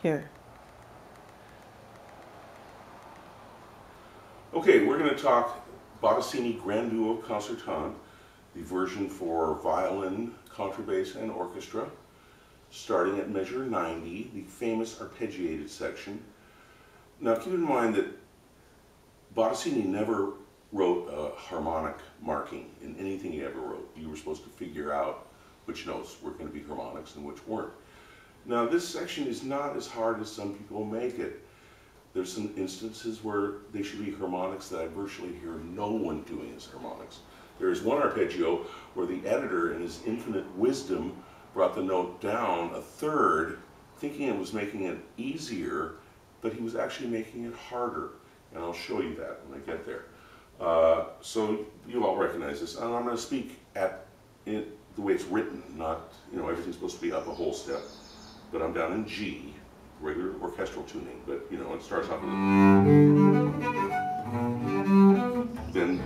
Here. Okay, we're going to talk Bottesini Granduo Concertante, the version for violin, contrabass, and orchestra, starting at measure 90, the famous arpeggiated section. Now keep in mind that Bottesini never wrote a harmonic marking in anything he ever wrote. You were supposed to figure out which notes were going to be harmonics and which weren't. Now this section is not as hard as some people make it. There's some instances where they should be harmonics that I virtually hear no one doing as harmonics. There is one arpeggio where the editor in his infinite wisdom brought the note down a third, thinking it was making it easier, but he was actually making it harder. And I'll show you that when I get there. So you all recognize this. And I'm going to speak at it the way it's written, not, everything's supposed to be up a whole step. But I'm down in G, regular orchestral tuning, but it starts off with then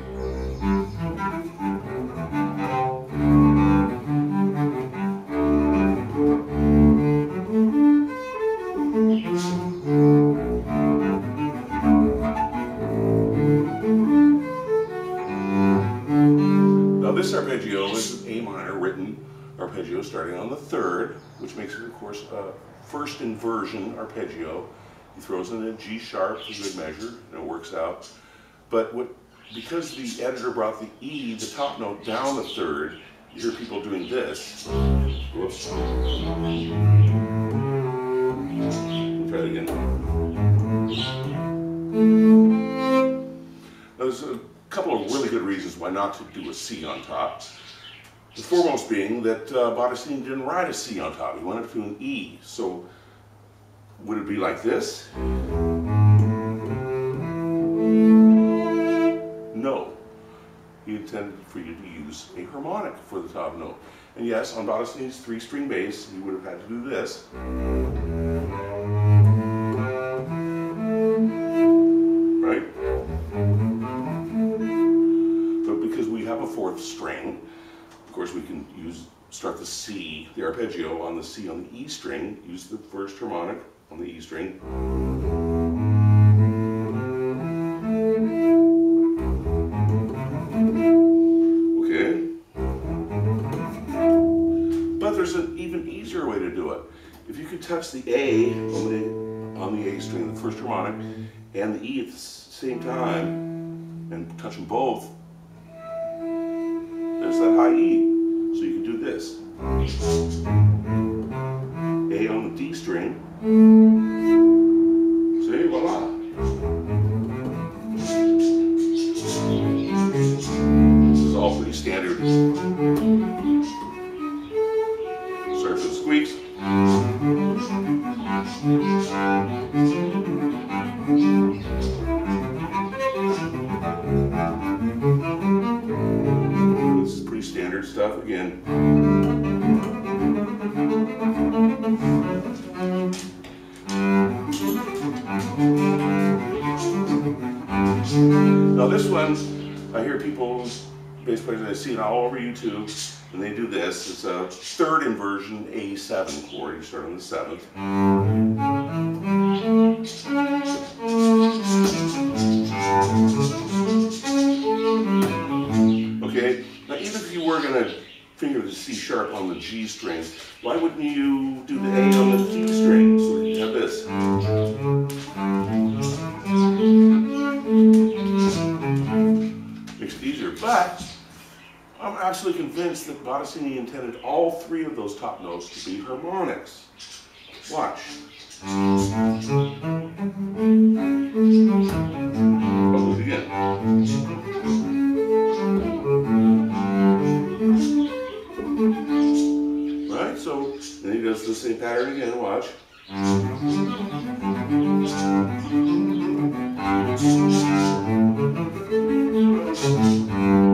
now this arpeggio is an A minor written arpeggio starting on the third, which makes it, of course, a first inversion arpeggio. He throws in a G sharp for good measure, and it works out. But because the editor brought the E, the top note, down a third, you hear people doing this. Whoops. Try it again. Now, there's a couple of really good reasons why not to do a C on top. The foremost being that Bottesini didn't write a C on top. He went up to an E. So would it be like this? No. He intended for you to use a harmonic for the top note. And yes, on Bottesini's 3-string bass, he would have had to do this. Right? But because we have a fourth string, of course, we can start the C, the arpeggio on the C on the E string, use the first harmonic on the E string. Okay. But there's an even easier way to do it. If you could touch the A on the A string, the first harmonic, and the E at the same time, and touch them both, there's that high E. So you can do this. A on the D string. See, voila. This is all pretty standard. Sorry for the squeaks. This is pretty standard stuff again. Now this one, I hear people, bass players, I see it all over YouTube, and they do this. It's a third inversion A7 chord. You start on the 7th. Okay, now even if you were going to finger the C sharp on the G string, why wouldn't you do the A on the D string so that you have this? Makes it easier, but I'm absolutely convinced that Bottesini intended all three of those top notes to be harmonics. Watch. I'll do it again. Right, so then he does the same pattern again, watch.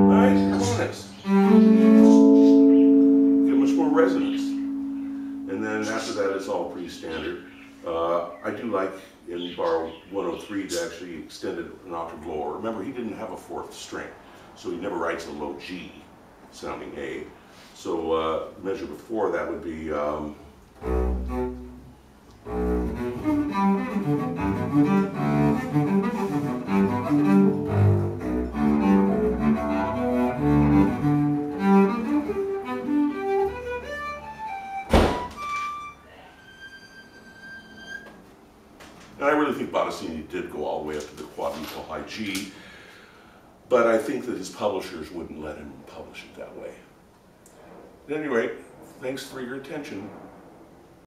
Right, harmonics. Get much more resonance. And then after that, it's all pretty standard. I do like in bar 103 to actually extend it an octave lower. Remember, he didn't have a fourth string, so he never writes a low G sounding A. So measure before that would be And I really think Bottesini did go all the way up to the quad equal high G, but I think that his publishers wouldn't let him publish it that way. At any rate, thanks for your attention.